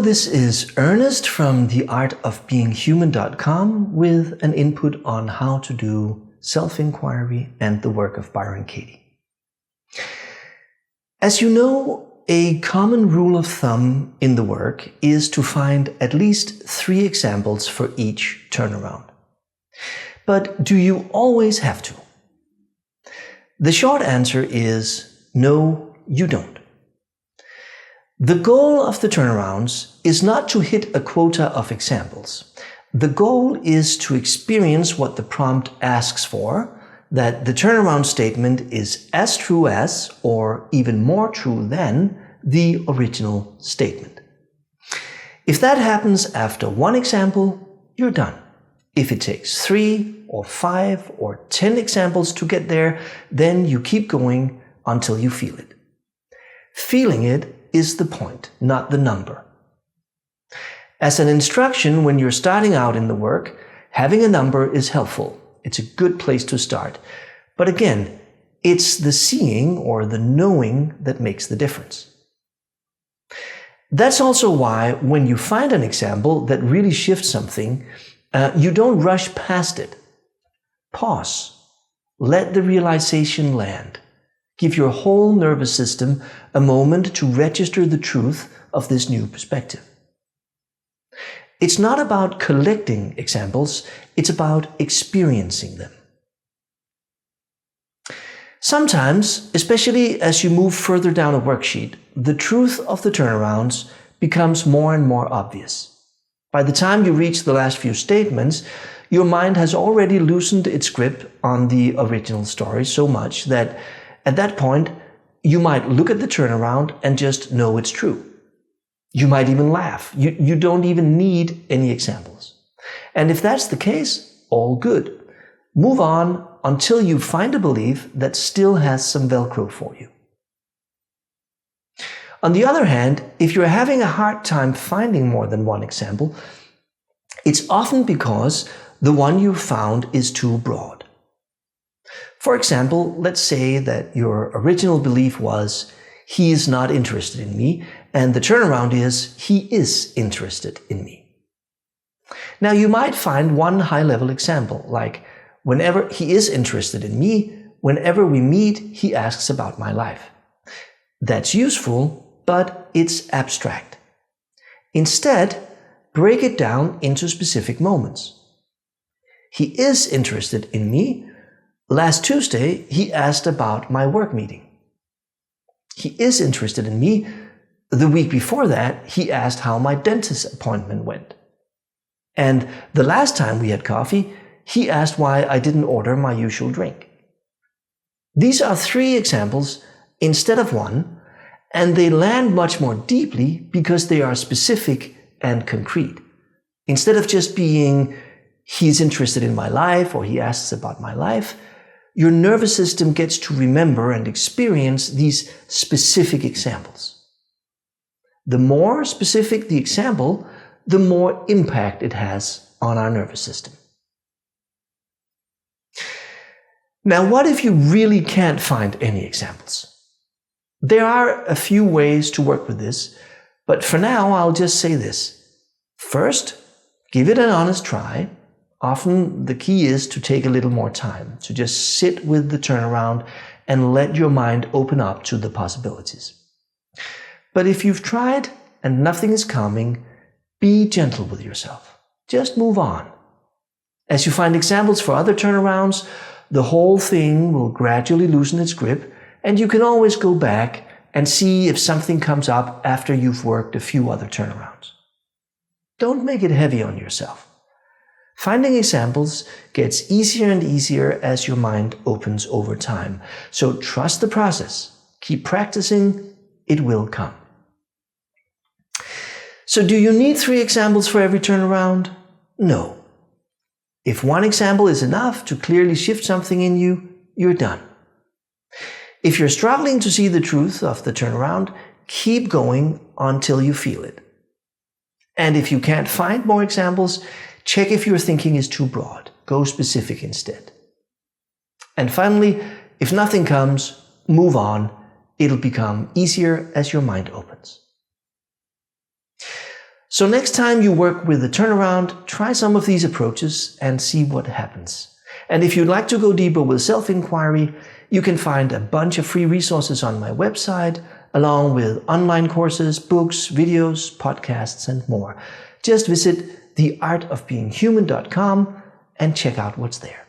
this is Ernest from theartofbeinghuman.com with an input on how to do self-inquiry and the work of Byron Katie. As you know, a common rule of thumb in the work is to find at least 3 examples for each turnaround. But do you always have to? The short answer is no, you don't. The goal of the turnarounds is not to hit a quota of examples. The goal is to experience what the prompt asks for, that the turnaround statement is as true as, or even more true than, the original statement. If that happens after 1 example, you're done. If it takes 3 or 5 or 10 examples to get there, then you keep going until you feel it. Feeling it is the point, not the number. As an instruction, when you're starting out in the work, having a number is helpful. It's a good place to start. But again, it's the seeing or the knowing that makes the difference. That's also why when you find an example that really shifts something, you don't rush past it. Pause. Let the realization land. Give your whole nervous system a moment to register the truth of this new perspective. It's not about collecting examples, it's about experiencing them. Sometimes, especially as you move further down a worksheet, the truth of the turnarounds becomes more and more obvious. By the time you reach the last few statements, your mind has already loosened its grip on the original story so much that at that point, you might look at the turnaround and just know it's true. You might even laugh. You don't even need any examples. And if that's the case, all good. Move on until you find a belief that still has some Velcro for you. On the other hand, if you're having a hard time finding more than 1 example, it's often because the one you found is too broad. For example, let's say that your original belief was, he is not interested in me, and the turnaround is, he is interested in me. Now you might find one high-level example, like, whenever he is interested in me, whenever we meet, he asks about my life. That's useful, but it's abstract. Instead, break it down into specific moments. He is interested in me. Last Tuesday, he asked about my work meeting. He is interested in me. The week before that, he asked how my dentist appointment went. And the last time we had coffee, he asked why I didn't order my usual drink. These are 3 examples instead of 1, and they land much more deeply because they are specific and concrete. Instead of just being, he's interested in my life or he asks about my life, your nervous system gets to remember and experience these specific examples. The more specific the example, the more impact it has on our nervous system. Now, what if you really can't find any examples? There are a few ways to work with this, but for now, I'll just say this. First, give it an honest try. Often the key is to take a little more time, to just sit with the turnaround and let your mind open up to the possibilities. But if you've tried and nothing is coming, be gentle with yourself. Just move on. As you find examples for other turnarounds, the whole thing will gradually loosen its grip, and you can always go back and see if something comes up after you've worked a few other turnarounds. Don't make it heavy on yourself. Finding examples gets easier and easier as your mind opens over time. So trust the process. Keep practicing. It will come. So do you need 3 examples for every turnaround? No. If 1 example is enough to clearly shift something in you, you're done. If you're struggling to see the truth of the turnaround, keep going until you feel it. And if you can't find more examples, check if your thinking is too broad. Go specific instead. And finally, if nothing comes, move on. It'll become easier as your mind opens. So next time you work with a turnaround, try some of these approaches and see what happens. And if you'd like to go deeper with self-inquiry, you can find a bunch of free resources on my website, along with online courses, books, videos, podcasts, and more. Just visit theartofbeinghuman.com and check out what's there.